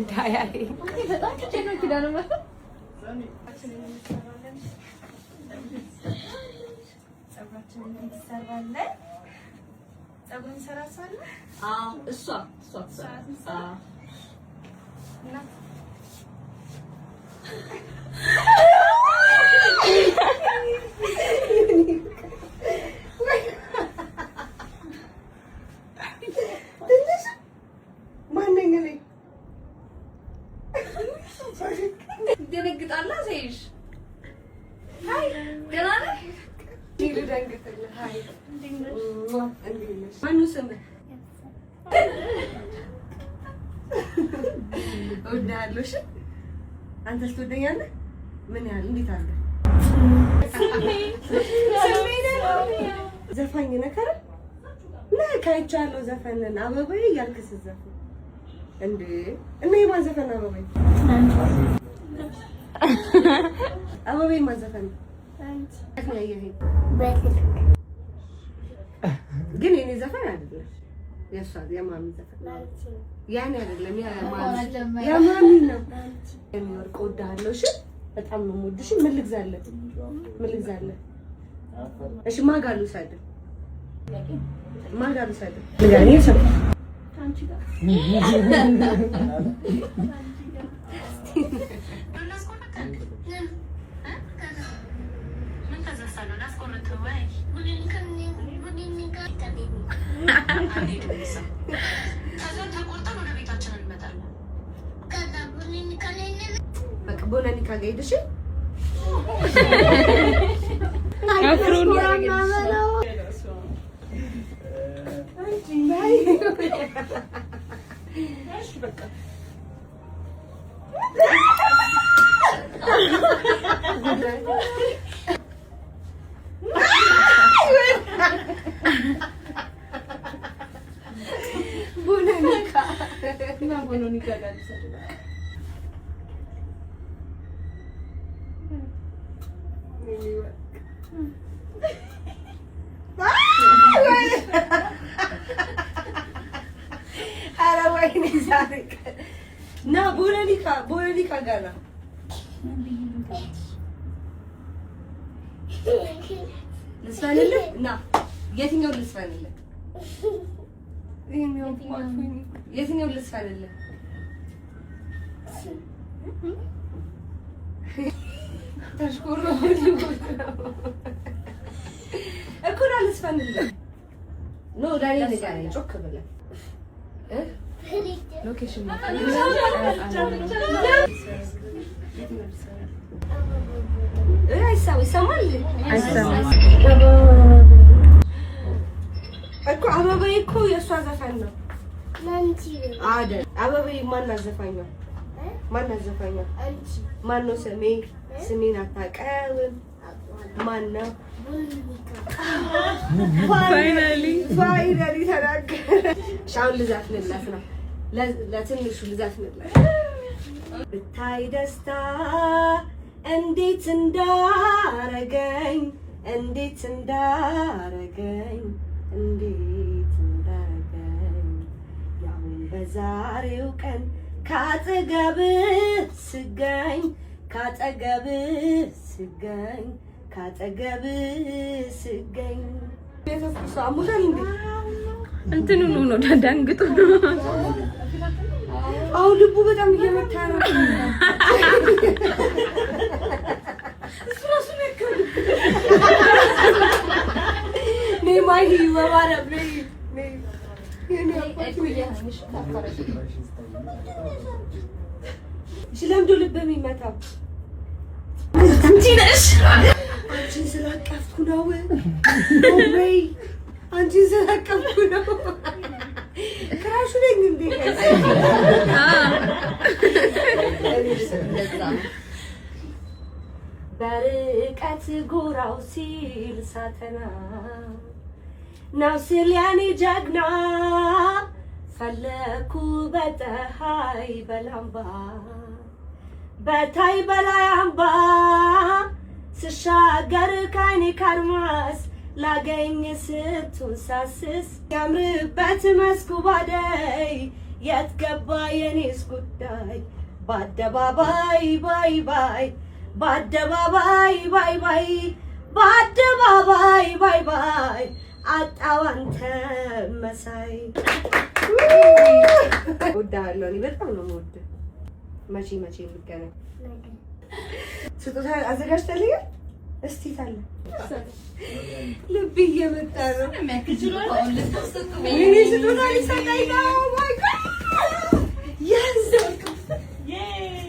ዳያሪ በጣም ተጨነው ኪዳነ ማለት ጸጉራችንን እንሰራለን። ጸጉር እንሰራሳለን። እሷ እና ደነግጣላ ዘይሽ ሃይ ደህና ነህ? ደንግጥልህ። ሃይ ማነው ስምህ? እወድሃለሁ። እሺ አንተስ ትወደኛለህ? ምን ያህል? እንዴት አድርገህ? ዘፋኝ ነህ አይደል? ካይቻለሁ ዘፈንን አበባዬ እያልክ ስትዘፍን እንዴ! እና የማን ዘፈን አበባዬ? አበባዬ ማን ዘፈን ነው? ግን የኔ ዘፈን አይደለም፣ የእሷ የማሚ ዘፈን ያኔ አይደለም፣ የማሚ ነው። የሚወርቅ እወድሃለሁ። እሺ በጣም ነው የምወድሽ። ምን ልግዛለህ? እሺ ማን ጋር ልውሰድህ? ንገረኝ። አንቺ ጋር በቃ ቦነኒካ ጋር ሄደሽ አፍሮን ያማመለው እሺ በቃ ቦነኒካ ጋር ኧረ ወይኔ ዛሬ ና ቦነኒካ ጋር ና ልስፈንልህ። ና የትኛው ልስፈንልህ? የትኛው ልስፈንልህ? ተሽኮሮ እኮ ና ልስፈንልህ። ኖ ዳኒ ንገረኝ ጮክ ብለህ ሎኬሽን ይሰማል እኮ አበባዬ እኮ የእሷ ዘፈን ነው አይደል? አበባዬ ማናት ዘፋኛ? ማነው? ስሜን አታውቀውም? ማነው? ፋይናሊ ተናገረች። አሁን ልዘፍንላት ነው፣ ለትንሹ ልዘፍንላት። ብታይ ደስታ እንዴት እንዳረገኝ ያሁን በዛሬው ቀን ካጠገብህ ስገኝ እንትኑ ነው ዳንግጡ አሁን ልቡ በጣም እየመታ ነው። ማይ ወባረብ ነይ ለምዶ ልብ የሚመታው አንቺ ነሽ። አንቺን ስላቀፍኩ ነው ወይ? አንቺን ስላቀፍኩ ነው። ክራሹ ነኝ እንዴ? በርቀት ጎራው ሲል ሳተና ነው ሲል ያኔ ጀግና ፈለኩ በፀሐይ በላምባ በታይ በላይ አምባ ስሻገር ካይኔ ካድማስ ላገኝ ስትሳስስ ያምርበት መስኩ ባደይ የት ገባ የኔስ ጉዳይ በአደባባይ ባይ ባይ በአደባባይ ባይ ባይ በአደባባይ ባይ ባይ አጣው አንተ መሳይ። እወድሃለሁ። እኔ በጣም ነው የምወድህ። መቼ እንገናኝ? ስጦታ አዘጋጅተልኛል? እስቲ ታለ ልብ እየመጣ ነው። ስጦታ ሊሰጠኝ ነው። ማይ ጋድ የስ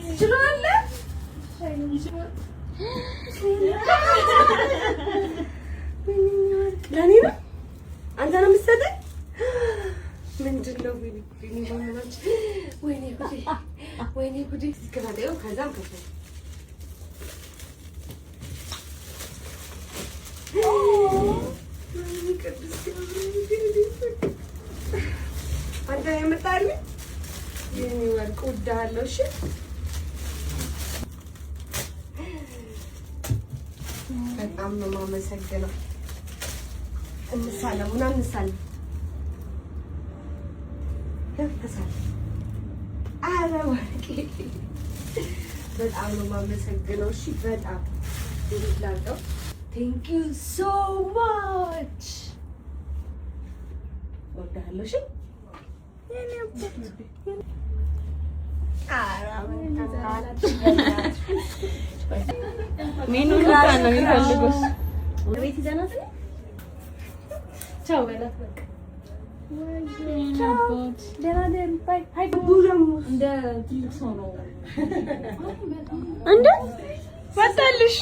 ትችላለህ። ለእኔ ነው? አንተ ነው የምትሰጠኝ? ምንድን ነው? ወይኔ ጉዴ! ወይኔ ጉዴ! ከዛም ከፈል አንተ የምጣልኝ የኔ ወርቅ እወድሃለሁ። እሺ በጣም ነው የማመሰግነው። እንሳለም እና እንሳለም ተሳለም። ኧረ ወርቄ በጣም ነው የማመሰግነው። እሺ በጣም ይላልቀው። Thank you so much. እወድሃለሁ። እሺ ሚኑ ሉካ ነው የሚፈልጉት። ቤት ይዘናት ነው። ቻው በላት በቃ። እንደ ትልቅ ሰው ነው እንደ መጣልሽ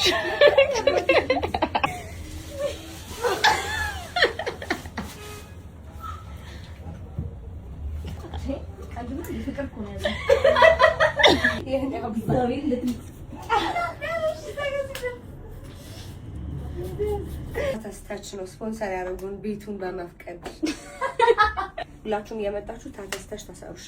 ታተስታች ነው ስፖንሰር ያደረጉን ቤቱን በመፍቀድ ሁላችሁም የመጣችሁ ታተስታች ተሰሩሽ።